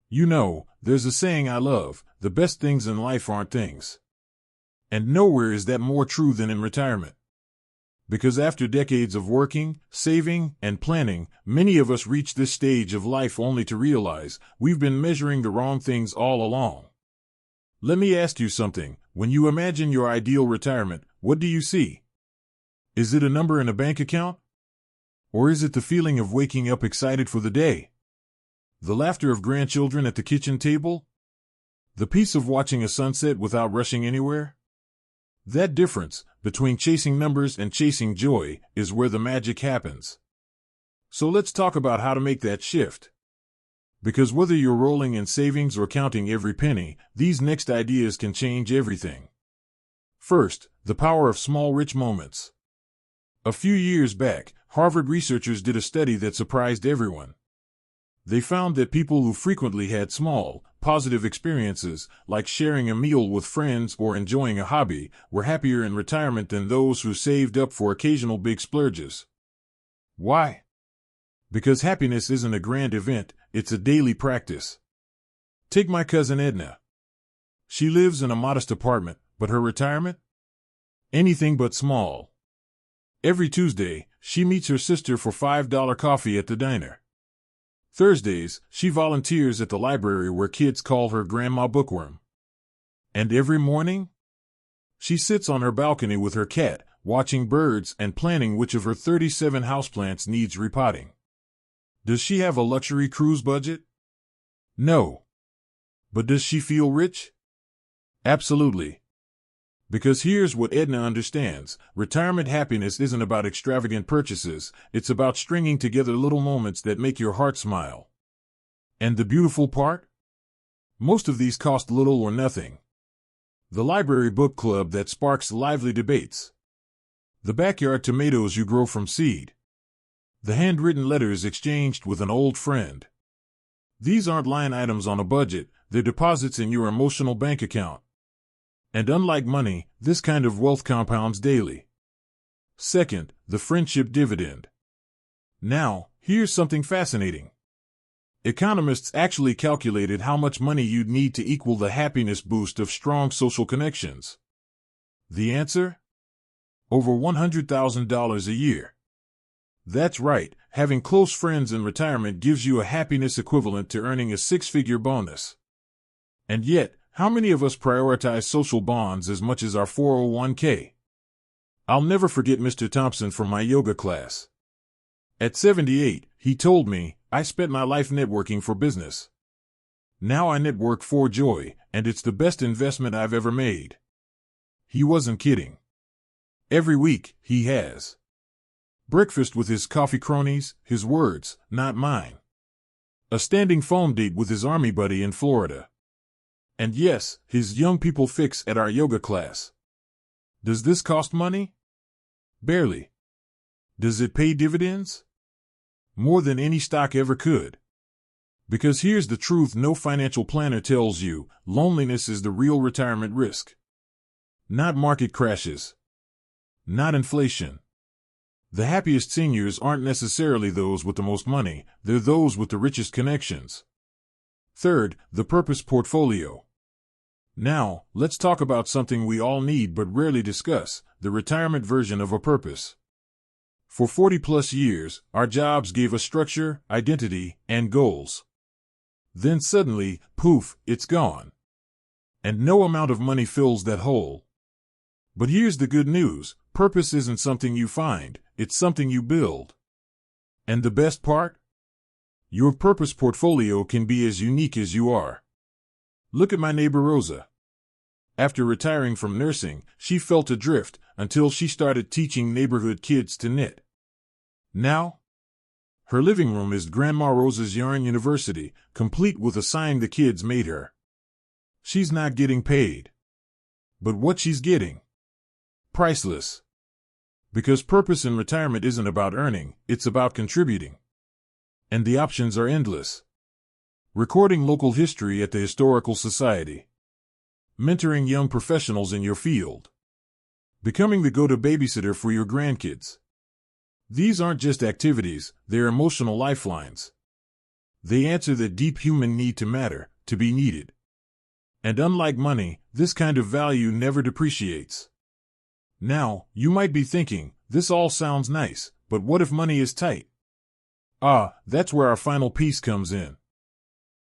You know, there's a saying I love: the best things in life aren't things. And nowhere is that more true than in retirement. Because after decades of working, saving, and planning, many of us reach this stage of life only to realize we've been measuring the wrong things all along. Let me ask you something. When you imagine your ideal retirement, what do you see? Is it a number in a bank account? Or is it the feeling of waking up excited for the day? The laughter of grandchildren at the kitchen table? The peace of watching a sunset without rushing anywhere? That difference, between chasing numbers and chasing joy, is where the magic happens. So let's talk about how to make that shift. Because whether you're rolling in savings or counting every penny, these next ideas can change everything. First, the power of small rich moments. A few years back, Harvard researchers did a study that surprised everyone. They found that people who frequently had small, positive experiences, like sharing a meal with friends or enjoying a hobby, were happier in retirement than those who saved up for occasional big splurges. Why? Because happiness isn't a grand event, it's a daily practice. Take my cousin Edna. She lives in a modest apartment, but her retirement? Anything but small. Every Tuesday, she meets her sister for $5 coffee at the diner. Thursdays, she volunteers at the library where kids call her Grandma Bookworm. And every morning, she sits on her balcony with her cat, watching birds and planning which of her 37 houseplants needs repotting. Does she have a luxury cruise budget? No. But does she feel rich? Absolutely. Because here's what Edna understands: retirement happiness isn't about extravagant purchases, it's about stringing together little moments that make your heart smile. And the beautiful part? Most of these cost little or nothing. The library book club that sparks lively debates. The backyard tomatoes you grow from seed. The handwritten letters exchanged with an old friend. These aren't line items on a budget, they're deposits in your emotional bank account. And unlike money, this kind of wealth compounds daily. Second, the friendship dividend. Now, here's something fascinating. Economists actually calculated how much money you'd need to equal the happiness boost of strong social connections. The answer? Over $100,000 a year. That's right, having close friends in retirement gives you a happiness equivalent to earning a six-figure bonus. And yet, how many of us prioritize social bonds as much as our 401k? I'll never forget Mr. Thompson from my yoga class. At 78, he told me, "I spent my life networking for business. Now I network for joy, and it's the best investment I've ever made." He wasn't kidding. Every week, he has breakfast with his coffee cronies, his words, not mine. A standing phone date with his army buddy in Florida. And yes, his young people fix at our yoga class. Does this cost money? Barely. Does it pay dividends? More than any stock ever could. Because here's the truth no financial planner tells you: loneliness is the real retirement risk. Not market crashes. Not inflation. The happiest seniors aren't necessarily those with the most money, they're those with the richest connections. Third, the purpose portfolio. Now, let's talk about something we all need but rarely discuss: the retirement version of a purpose. For 40-plus years, our jobs gave us structure, identity, and goals. Then suddenly, poof, it's gone. And no amount of money fills that hole. But here's the good news: purpose isn't something you find, it's something you build. And the best part? Your purpose portfolio can be as unique as you are. Look at my neighbor Rosa. After retiring from nursing, she felt adrift until she started teaching neighborhood kids to knit. Now, her living room is Grandma Rosa's Yarn University, complete with a sign the kids made her. She's not getting paid. But what she's getting? Priceless. Because purpose in retirement isn't about earning, it's about contributing. And the options are endless. Recording local history at the Historical Society. Mentoring young professionals in your field. Becoming the go-to babysitter for your grandkids. These aren't just activities, they're emotional lifelines. They answer the deep human need to matter, to be needed. And unlike money, this kind of value never depreciates. Now, you might be thinking, this all sounds nice, but what if money is tight? That's where our final piece comes in.